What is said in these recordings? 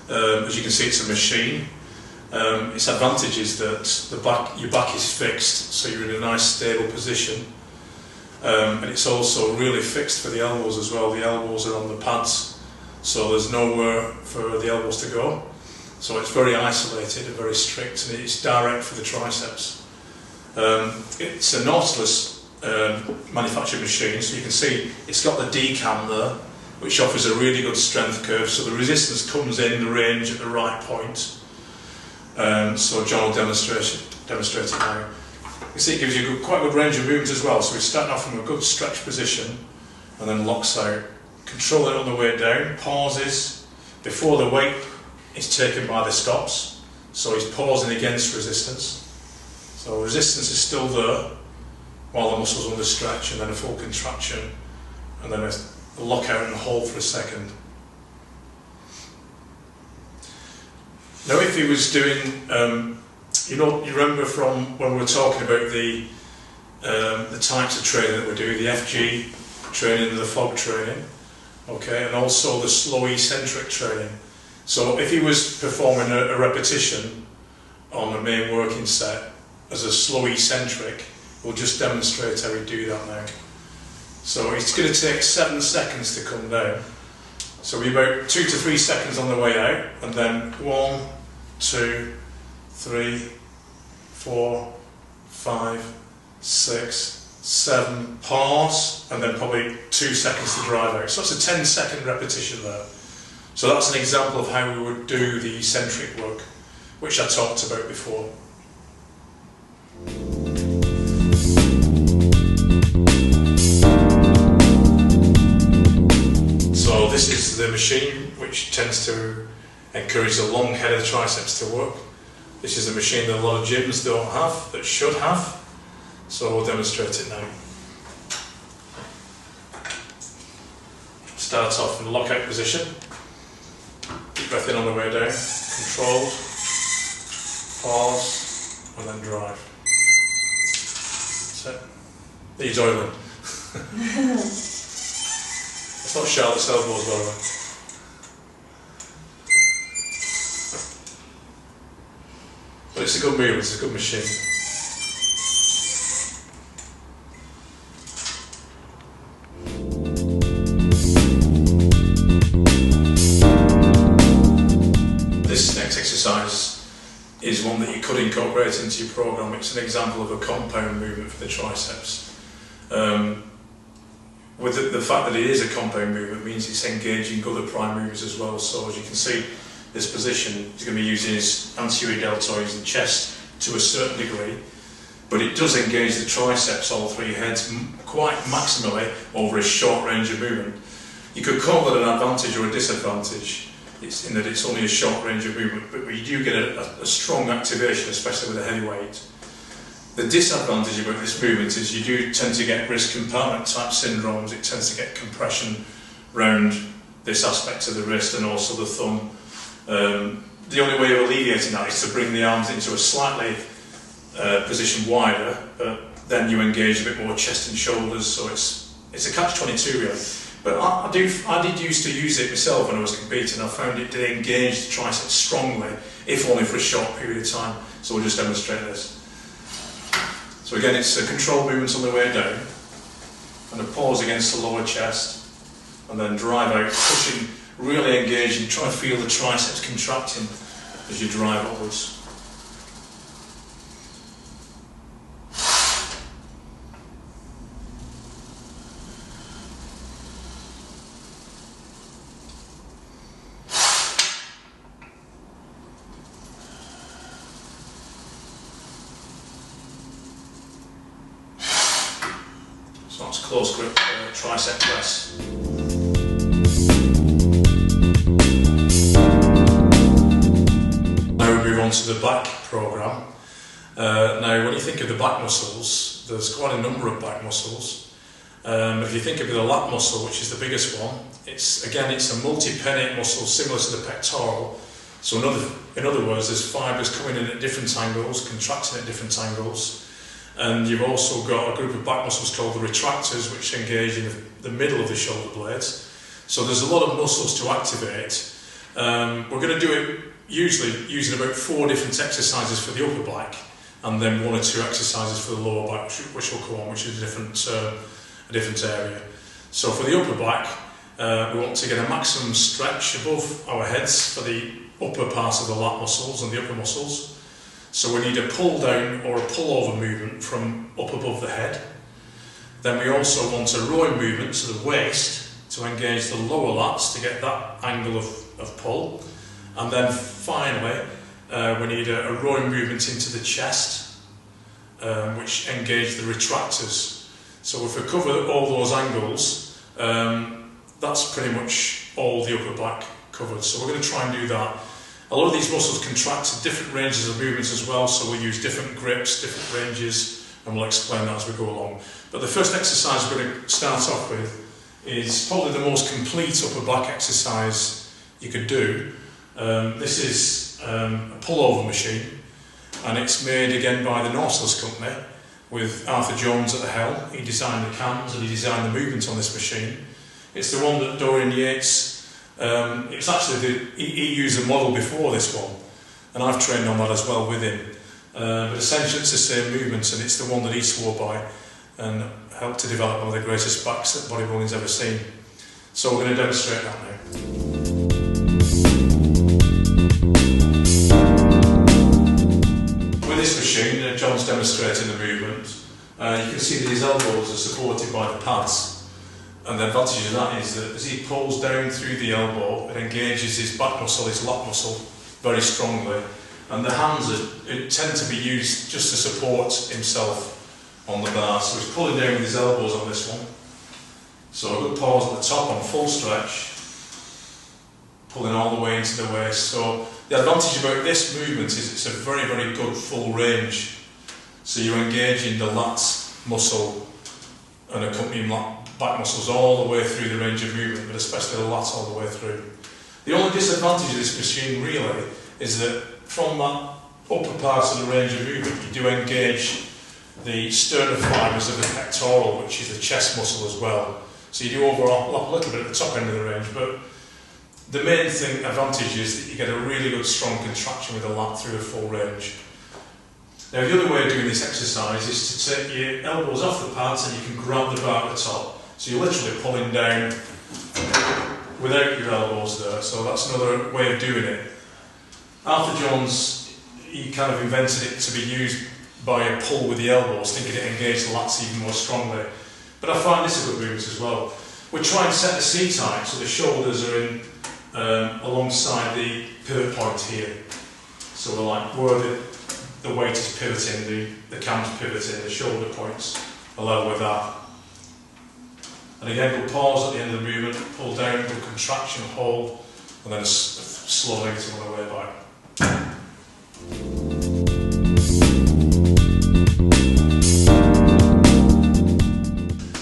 As you can see, it's a machine. Its advantage is that your back is fixed, so you're in a nice stable position. And it's also really fixed for the elbows as well. The elbows are on the pads, so there's nowhere for the elbows to go. So it's very isolated and very strict, and it's direct for the triceps. It's a Nautilus manufactured machine, so you can see it's got the D-cam there, which offers a really good strength curve, so the resistance comes in the range at the right point. So John will demonstrate it now. You see it gives you quite a good range of movement as well, so we're starting off from a good stretch position and then locks out. Control it on the way down, pauses before the weight is taken by the stops, so he's pausing against resistance. So resistance is still there while the muscle's under stretch, and then a full contraction, and then a lockout and hold for a second. Now if he was doing, you remember from when we were talking about the types of training that we do, the FG training and the FOG training, okay, and also the slow eccentric training. So if he was performing a repetition on the main working set as a slow eccentric, we'll just demonstrate how we do that now. So it's going to take 7 seconds to come down. So we're about 2 to 3 seconds on the way out, and then 1, 2, 3, 4, 5, 6, 7, pause, and then probably 2 seconds to drive out. So that's a 10-second repetition there. So that's an example of how we would do the eccentric work, which I talked about before. So this is the machine which tends to encourage the long head of the triceps to work. This is a machine that a lot of gyms don't have, that should have. So we'll demonstrate it now. Start off in the lockout position. Deep breath in on the way down. Controlled. Pause. And then drive. That's it. Needs oiling. It's not Charlotte's elbows, by the way. But it's a good movement, it's a good machine. This next exercise is one that you could incorporate into your program. It's an example of a compound movement for the triceps. With the fact that it is a compound movement means it's engaging other prime movers as well. So as you can see, this position, he's going to be using his anterior deltoids and chest to a certain degree, but it does engage the triceps, all three heads, quite maximally over a short range of movement. You could call that an advantage or a disadvantage, in that it's only a short range of movement, but you do get a strong activation, especially with a heavy weight. The disadvantage about this movement is you do tend to get wrist compartment type syndromes. It tends to get compression around this aspect of the wrist and also the thumb. The only way of alleviating that is to bring the arms into a slightly position wider, but then you engage a bit more chest and shoulders, so it's a catch-22 really. But I did used to use it myself when I was competing. I found it did engage the triceps strongly, if only for a short period of time. So we'll just demonstrate this. So again, it's a controlled movement on the way down, and a pause against the lower chest, and then drive out, pushing, really engaging, try to feel the triceps contracting as you drive upwards. So that's close grip tricep press. Now we move on to the back programme. Now when you think of the back muscles, there's quite a number of back muscles. If you think of the lat muscle, which is the biggest one, it's a multi-pennate muscle similar to the pectoral. So in other words, there's fibres coming in at different angles, contracting at different angles. And you've also got a group of back muscles called the retractors, which engage in the middle of the shoulder blades. So there's a lot of muscles to activate, We're going to do it usually using about 4 different exercises for the upper back, and then 1 or 2 exercises for the lower back, which will come on, which is a different area. So for the upper back, we want to get a maximum stretch above our heads for the upper part of the lat muscles and the upper muscles. So we need a pull down or a pull over movement from up above the head. Then we also want a rowing movement to the waist to engage the lower lats to get that angle of pull. And then finally, we need a rowing movement into the chest, which engage the retractors. So if we cover all those angles, that's pretty much all the upper back covered. So we're going to try and do that. A lot of these muscles contract at different ranges of movements as well, so we'll use different grips, different ranges, and we'll explain that as we go along. But the first exercise we're going to start off with is probably the most complete upper back exercise you could do. This is a pull-over machine, and it's made again by the Nautilus company with Arthur Jones at the helm. He designed the cams and he designed the movement on this machine. It's the one that Dorian Yates, it's actually he used a model before this one, and I've trained on that as well with him. But essentially it's the same movement, and it's the one that he swore by and helped to develop one of the greatest backs that bodybuilding's ever seen. So we're going to demonstrate that now. With this machine, John's demonstrating the movement. You can see that his elbows are supported by the pads. And the advantage of that is that as he pulls down through the elbow, it engages his back muscle, his lat muscle, very strongly. And the hands tend to be used just to support himself on the bar. So he's pulling down with his elbows on this one. So a good pause at the top on full stretch, pulling all the way into the waist. So the advantage about this movement is it's a very, very good full range. So you're engaging the lat muscle and accompanying back muscles all the way through the range of movement, but especially the lat all the way through. The only disadvantage of this machine really is that from that upper part of the range of movement you do engage the sternum fibres of the pectoral, which is the chest muscle as well. So you do overlap a little bit at the top end of the range, but the main advantage is that you get a really good strong contraction with the lat through the full range. Now the other way of doing this exercise is to take your elbows off the pads and you can grab the bar at the top. So you're literally pulling down without your elbows there, so that's another way of doing it. Arthur Jones, he kind of invented it to be used by a pull with the elbows, thinking it engaged the lats even more strongly. But I find this a good movement as well. We try and set the C-type so the shoulders are in alongside the pivot point here. So we're like where the weight is pivoting, the cam's pivoting, the shoulder points are level with that. And again, we'll pause at the end of the movement, pull down, good contraction, hold, and then a slow negative on the way back.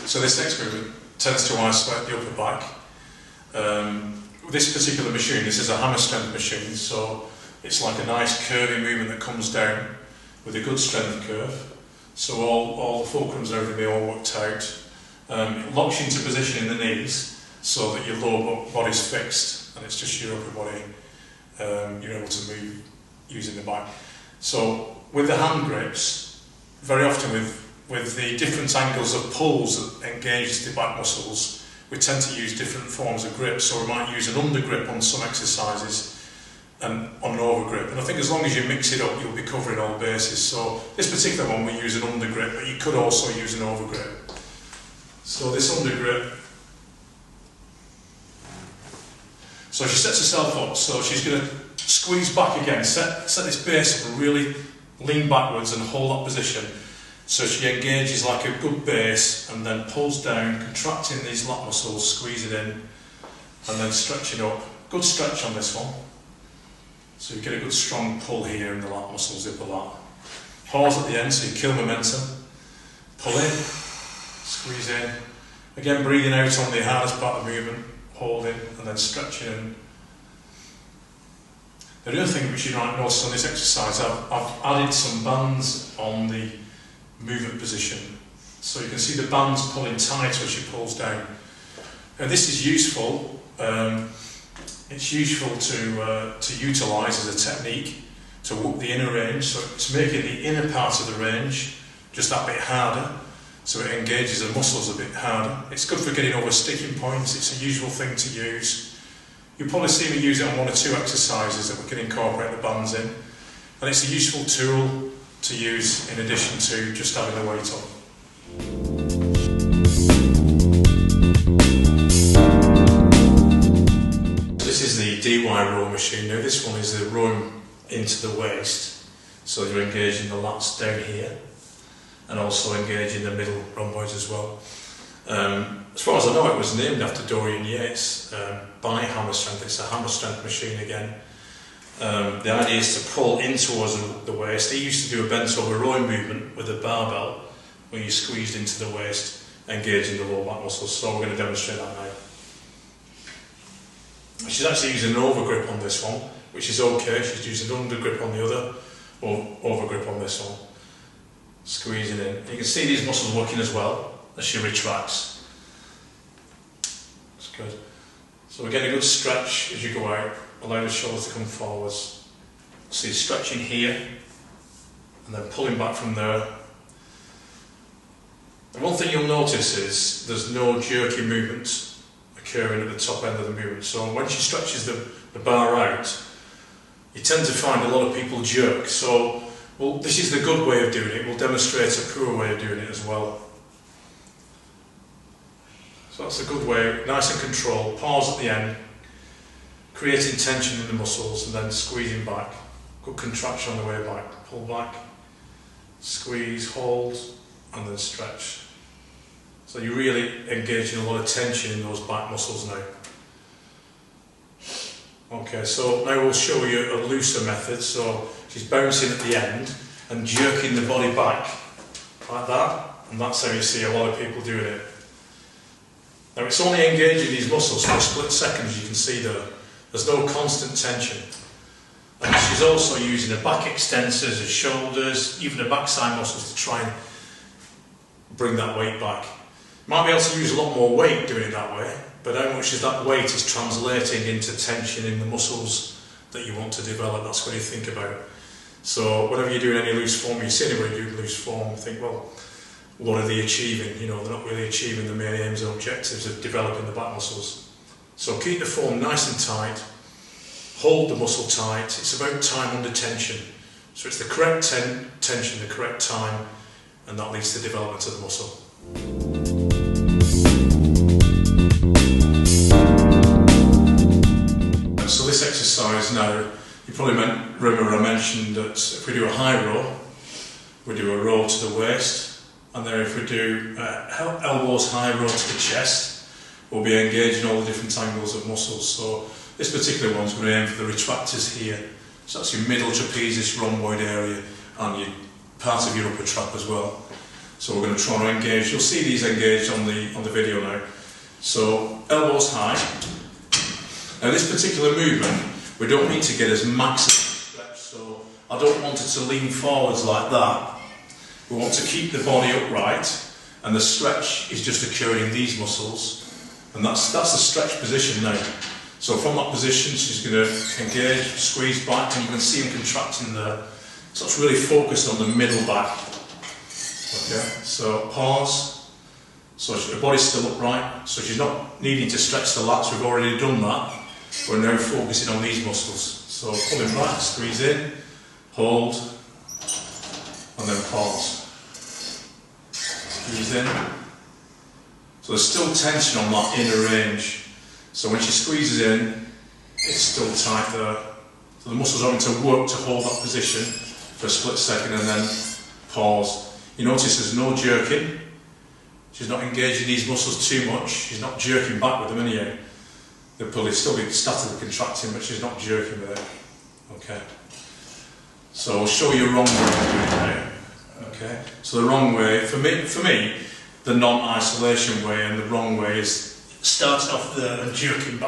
So this next movement tends to isolate the upper back. This particular machine, this is a hammer strength machine, so it's like a nice curvy movement that comes down with a good strength curve. So all the fulcrums and everything all worked out. It locks you into position in the knees so that your lower body's fixed and it's just your upper body you're able to move using the back. So with the hand grips, very often with the different angles of pulls that engage the back muscles, we tend to use different forms of grip. So we might use an under grip on some exercises and on an over grip. And I think as long as you mix it up, you'll be covering all bases. So this particular one we use an under grip, but you could also use an over grip. So this under grip, so she sets herself up, so she's going to squeeze back again, set this base up and really lean backwards and hold that position. So she engages like a good base and then pulls down, contracting these lat muscles, squeezing in and then stretching up. Good stretch on this one. So you get a good strong pull here in the lat muscles, the upper lat. Pause at the end so you kill momentum. Pull in. Squeeze in. Again, breathing out on the hardest part of the movement, holding and then stretching in. The other thing which you might notice on this exercise, I've added some bands on the movement position. So you can see the bands pulling tight as she pulls down. Now this is useful It's useful to utilise as a technique to work the inner range, so it's making the inner part of the range just that bit harder, so it engages the muscles a bit harder. It's good for getting over sticking points. It's a usual thing to use. You'll probably see me use it on 1 or 2 exercises that we can incorporate the bands in, and it's a useful tool to use in addition to just having the weight on. This is the DY row machine. Now this one is the rowing into the waist, so you're engaging the lats down here and also engaging the middle rhomboids as well. As far as I know, it was named after Dorian Yates by Hammer Strength. It's a hammer strength machine again. The idea is to pull in towards the waist. He used to do a bent over rowing movement with a barbell where you squeezed into the waist, engaging the lower back muscles. So we're going to demonstrate that now. She's actually using an overgrip on this one, which is okay. She's using an undergrip on the other, or overgrip on this one. Squeezing in. You can see these muscles working as well as she retracts. That's good. So we're getting a good stretch as you go out, allow the shoulders to come forwards. So you're stretching here, and then pulling back from there. And one thing you'll notice is there's no jerky movement occurring at the top end of the movement. So when she stretches the bar out, you tend to find a lot of people jerk. So, well, this is the good way of doing it. We'll demonstrate a poor way of doing it as well. So that's a good way, nice and controlled. Pause at the end, creating tension in the muscles and then squeezing back. Good contraction on the way back. Pull back, squeeze, hold, and then stretch. So you're really engaging a lot of tension in those back muscles now. Okay, so now we'll show you a looser method. So she's bouncing at the end and jerking the body back like that, and that's how you see a lot of people doing it. Now it's only engaging these muscles for a split second, as you can see there. There's no constant tension. And she's also using her back extensors, her shoulders, even her backside muscles to try and bring that weight back. You might be able to use a lot more weight doing it that way, but how much is that weight is translating into tension in the muscles that you want to develop, that's what you think about. So whenever you're doing any loose form, you see anybody doing loose form, you think, well, what are they achieving? You know, they're not really achieving the main aims and objectives of developing the back muscles. So keep the form nice and tight, hold the muscle tight. It's about time under tension. So it's the correct tension, the correct time, and that leads to the development of the muscle. So this exercise now, you probably remember I mentioned that if we do a high row, we do a row to the waist, and then if we do elbows high row to the chest, we'll be engaging all the different angles of muscles. So this particular one's going to aim for the retractors here. So that's your middle trapezius rhomboid area and your part of your upper trap as well. So we're going to try and engage. You'll see these engaged on the video now. So elbows high. Now this particular movement, we don't need to get as maximum stretch. So I don't want it to lean forwards like that. We want to keep the body upright, and the stretch is just occurring in these muscles. And that's the stretch position now. So from that position, she's going to engage, squeeze back, and you can see him contracting there. So it's really focused on the middle back. Okay, so pause. So the body's still upright, so she's not needing to stretch the lats. We've already done that. We're now focusing on these muscles. So pulling back, squeeze in, hold, and then pause. Squeeze in. So there's still tension on that inner range. So when she squeezes in, it's still tight there. So the muscles are having to work to hold that position for a split second and then pause. You notice there's no jerking. She's not engaging these muscles too much. She's not jerking back with them anyhow. They'll probably still be statically contracting, but she's not jerking with it. Okay. So I'll show you a wrong way of doing it now. Okay. So the wrong way, for me, the non-isolation way and the wrong way is starting off there and jerking back.